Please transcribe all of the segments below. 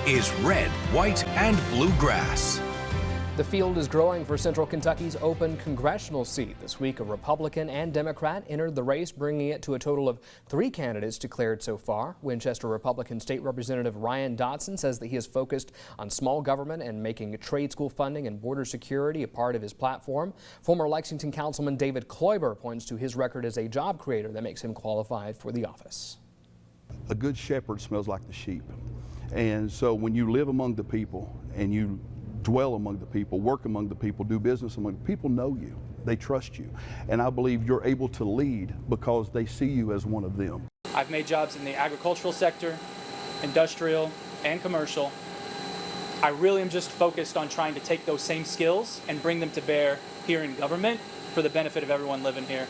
is red, white, and bluegrass. The field is growing for Central Kentucky's open congressional seat. This week, a Republican and Democrat entered the race, bringing it to a total of 3 candidates declared so far. Winchester Republican State Representative Ryan Dotson says that he is focused on small government and making trade school funding and border security a part of his platform. Former Lexington Councilman David Kloiber points to his record as a job creator that makes him qualified for the office. A good shepherd smells like the sheep. And so when you live among the people and you dwell among the people, work among the people, do business among the people, know you, they trust you. And I believe you're able to lead because they see you as one of them. I've made jobs in the agricultural sector, industrial, and commercial. I really am just focused on trying to take those same skills and bring them to bear here in government for the benefit of everyone living here.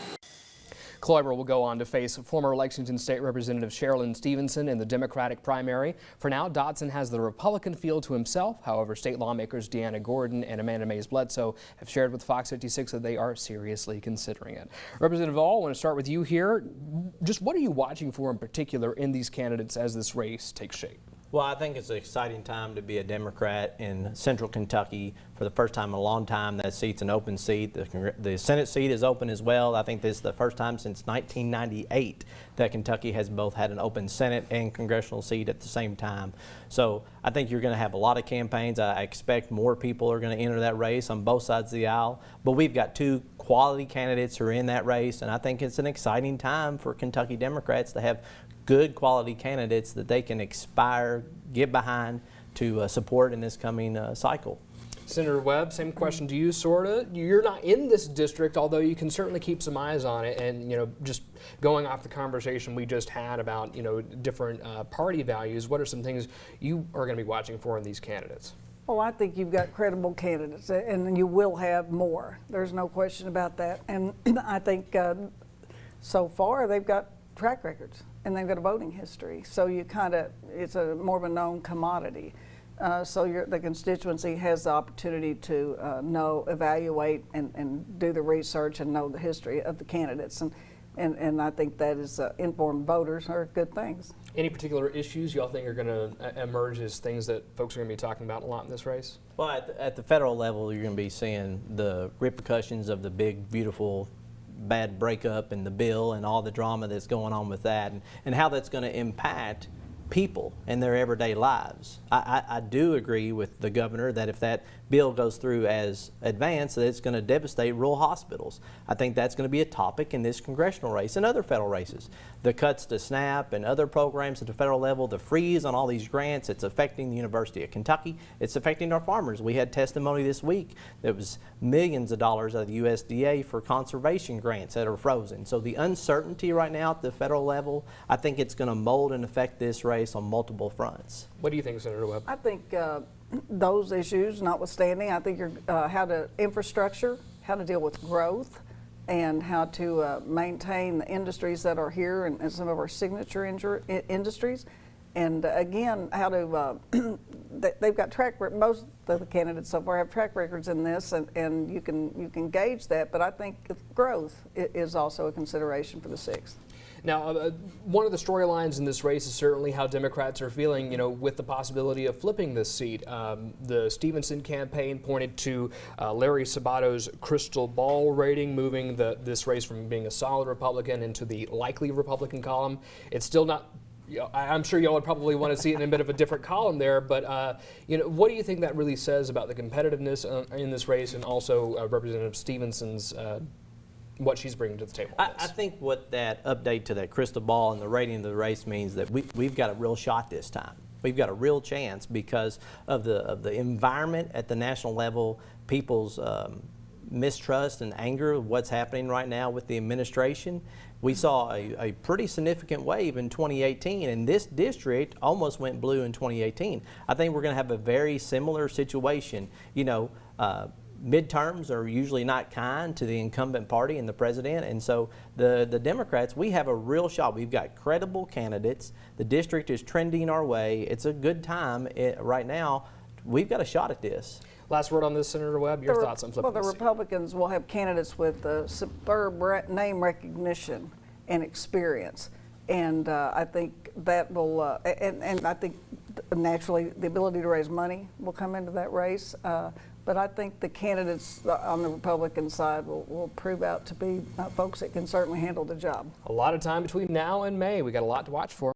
Kloiber will go on to face former Lexington State Representative Sherilyn Stevenson in the Democratic primary. For now, Dotson has the Republican field to himself. However, state lawmakers Deanna Gordon and Amanda Mays Bledsoe have shared with Fox 56 that they are seriously considering it. Representative Aull, I want to start with you here. Just what are you watching for in particular in these candidates as this race takes shape? Well, I think it's an exciting time to be a Democrat in Central Kentucky. For the first time in a long time, that seat's an open seat. The Senate seat is open as well. I think this is the first time since 1998 that Kentucky has both had an open Senate and congressional seat at the same time. So I think you're going to have a lot of campaigns. I expect more people are going to enter that race on both sides of the aisle. But we've got 2 quality candidates who are in that race, and I think it's an exciting time for Kentucky Democrats to have good quality candidates that they can get behind to support in this coming cycle. Senator Webb, same question to you, sorta. You're not in this district, although you can certainly keep some eyes on it. And just going off the conversation we just had about different party values, what are some things you are going to be watching for in these candidates? Well, I think you've got credible candidates, and you will have more. There's no question about that. And I think so far they've got track records and they've got a voting history. So you it's more of a known commodity. So the constituency has the opportunity to evaluate and do the research and know the history of the candidates. And I think that is informed voters are good things. Any particular issues y'all think are going to emerge as things that folks are going to be talking about a lot in this race? Well, at the federal level, you're going to be seeing the repercussions of the big, beautiful, bad breakup in the bill and all the drama that's going on with that, and how that's going to impact people and their everyday lives. I do agree with the governor that if that bill goes through as advanced, that it's going to devastate rural hospitals. I think that's going to be a topic in this congressional race and other federal races. The cuts to SNAP and other programs at the federal level, the freeze on all these grants, it's affecting the University of Kentucky. It's affecting our farmers. We had testimony this week that was millions of dollars out of the USDA for conservation grants that are frozen. So the uncertainty right now at the federal level, I think it's going to mold and affect this race on multiple fronts. What do you think, Senator Webb? I think those issues notwithstanding, I think infrastructure, how to deal with growth, and how to maintain the industries that are here and some of our signature industries. And again, how to, they've got most of the candidates so far have track records in this, and you can gauge that, but I think growth is also a consideration for the 6th. Now, one of the storylines in this race is certainly how Democrats are feeling, with the possibility of flipping this seat. The Stevenson campaign pointed to Larry Sabato's crystal ball rating, moving this race from being a solid Republican into the likely Republican column. It's still not. I'm sure y'all would probably want to see it in a bit of a different column there, but what do you think that really says about the competitiveness in this race, and also Representative Stevenson's what she's bringing to the table? I think what that update to that crystal ball and the rating of the race means that we've got a real shot this time. We've got a real chance because of the environment at the national level, people's mistrust and anger of what's happening right now with the administration. We saw a pretty significant wave in 2018, and this district almost went blue in 2018. I think we're going to have a very similar situation. Midterms are usually not kind to the incumbent party and the president, and so the Democrats, we have a real shot. We've got credible candidates. The district is trending our way. It's a good time right now. We've got a shot at this. Last word on this, Senator Webb, your thoughts on flipping Well, the this seat? Republicans will have candidates with superb name recognition and experience. And I think that will, and I think naturally, the ability to raise money will come into that race. But I think the candidates on the Republican side will prove out to be folks that can certainly handle the job. A lot of time between now and May. We got a lot to watch for.